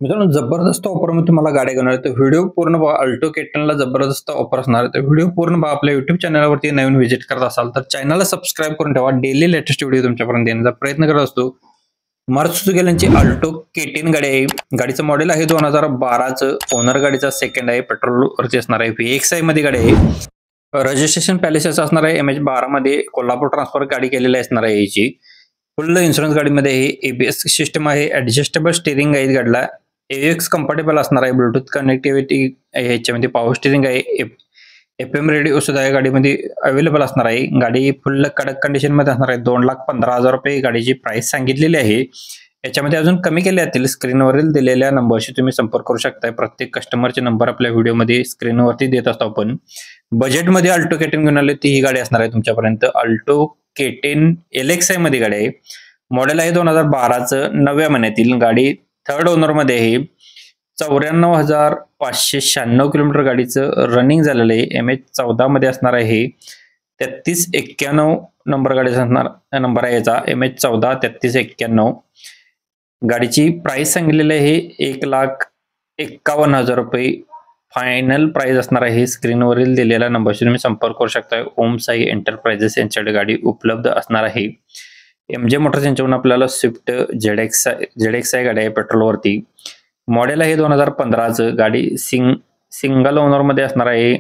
मित्रांनो, जबरदस्त ऑफरमध्ये तुम्हाला गाड्या घेणार आहे तर व्हिडिओ पूर्ण पहा. अल्टो केटनला जबरदस्त ऑफर असणार आहे तर व्हिडिओ पूर्ण पहा. आपल्या YouTube चॅनलवरती नवीन व्हिजिट करत असाल तर चॅनलला सबस्क्राईब करून ठेवा. डेली लेटेस्ट व्हिडिओ तुमच्यापर्यंत देण्याचा प्रयत्न करत असतो. मारुती सुझुकी यांची अल्टो K10 गाडी आहे. गाडीचं मॉडेल आहे 2012चं. ओनर गाडीचा सेकंड आहे. पेट्रोल वरती असणार आहे. VXI मध्ये गाडी आहे. रजिस्ट्रेशन पॅलेसेस असणार आहे. MH12 मध्ये कोल्हापूर ट्रान्सफर गाडी केलेली असणार आहे याची. फुल इन्शुरन्स गाडीमध्ये आहे. ABS सिस्टम आहे. ऍडजस्टेबल स्टीअरिंग आहे गाडीला. AX कम्फर्टेबल असणार आहे. ब्लूटूथ कनेक्टिव्हिटी ह्याच्यामध्ये पॉवर स्टीअरिंग आहे. FM रेडिओ सुद्धा या गाडीमध्ये अवेलेबल असणार आहे. गाडी फुल कडक कंडिशन मध्ये असणार आहे. 2,15,000 रुपये गाडीची प्राइस सांगितलेली आहे. याच्यामध्ये अजून कमी केले जातील. स्क्रीनवरील दिलेल्या नंबरशी तुम्ही संपर्क करू शकता. प्रत्येक कस्टमरचे नंबर आपल्या व्हिडिओमध्ये स्क्रीनवरती देत असतो आपण. बजेटमध्ये अल्टो K10 घेऊन आले ती ही गाडी असणार आहे तुमच्यापर्यंत. अल्टो K10 LXI मध्ये गाडी आहे. मॉडेल आहे 2012चं. 9व्या महिन्यातील गाडी. थर्ड ओनर मध्ये आहे. 94,596 किलोमीटर गाडीचं रनिंग झालेलं आहे. MH14 मध्ये असणार आहे. 3391 नंबर गाडीचा असणार नंबर आहे याचा. MH14 3391. गाडीची प्राइस सांगितलेली आहे 1,51,000 रुपये. फायनल प्राइस असणार आहे. स्क्रीनवरील दिलेल्या नंबरशी तुम्ही संपर्क करू शकता. ओम साई एंटरप्राइजेस यांच्याकडे गाडी उपलब्ध असणार आहे. MJ मोटर्स यांच्याकडून आपल्याला स्विफ्ट ZXI गाडी आहे पेट्रोलवरती. मॉडेल आहे 2015चं. गाडी सिंगल ओनर मध्ये असणार आहे.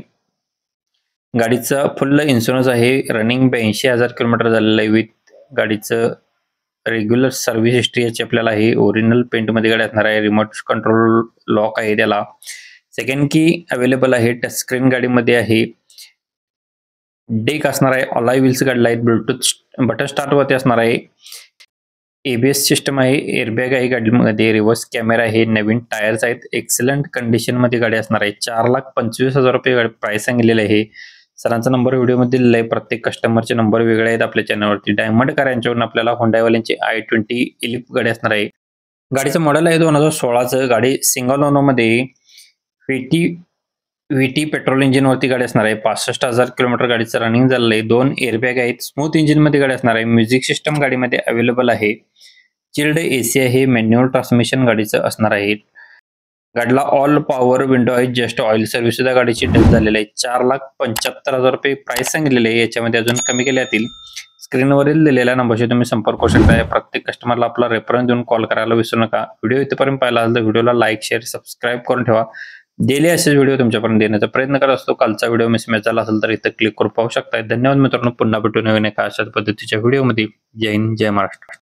गाडीचा फुल इन्शुरन्स आहे. रनिंग 82,000 किलोमीटर झालेलं आहे. विथ गाडीचं रेग्युलर सर्व्हिस हिस्ट्री याची आपल्याला आहे. ओरिजिनल पेंट मध्ये गाडी असणार आहे. रिमोट कंट्रोल लॉक आहे त्याला. सेकंड की अवेलेबल आहे. टच स्क्रीन गाडीमध्ये आहे. डेक असणार आहे. ऑलॉय व्हील्स गाडीला आहेत. ब्लूटूथ बटन स्टार्ट वरती असणार आहे. ABS सिस्टम आहे. एअरबॅग आहे गाडीमध्ये. रिव्हर्स कॅमेरा आहे. नवीन टायर्स आहेत. एक्सलंट कंडिशन मध्ये गाडी असणार आहे. 4,25,000 रुपये गाडी प्राइस सांगितलेली आहे. सरांचा नंबर व्हिडिओमध्ये दिलेला आहे. प्रत्येक कस्टमरचे नंबर वेगळे आहेत आपल्या चॅनलवरती. डायमंड कार यांच्यावरून आपल्याला होंडावाल्यांची i20 इलिप गाडी असणार आहे. गाडीचं मॉडेल आहे 2016चं. गाडी सिंगल ओनर मध्ये VT पेट्रोल इंजिन वरती गाडी असणार आहे. 65,000 किलोमीटर गाडीचं रनिंग झालेलं आहे. 2 एअरबॅग आहेत. स्मूथ इंजिन मध्ये गाडी असणार आहे. म्युझिक सिस्टम गाडीमध्ये अवेलेबल आहे. चिल्ड AC आहे. मॅन्युअल ट्रान्समिशन गाडीचं असणार आहे. गाडीला ऑल पॉवर विंडो आहे. जस्ट ऑइल सर्व्हिस सुद्धा गाडीची डन झालेली आहे. 4,75,000 रुपये प्राइस सांगितलेले आहे. याच्यामध्ये अजून कमी केले जातील. स्क्रीनवरील दिलेल्या नंबरशी तुम्ही संपर्क करू शकता. प्रत्येक कस्टमरला आपला रेफरन्स देऊन कॉल करायला विसरू नका. व्हिडिओ इथपर्यंत पाहिला असेल तर व्हिडिओला लाईक शेअर सबस्क्राईब करून ठेवा. डेली असेच व्हिडिओ तुमच्यापर्यंत देण्याचा प्रयत्न करत असतो. कालचा व्हिडिओ मिसमॅच झाला असेल तर इथं क्लिक करून पाहू शकता. धन्यवाद मित्रांनो. पुन्हा भेटू नवीन एका अशाच पद्धतीच्या व्हिडिओमध्ये. जय हिंद, जय महाराष्ट्र.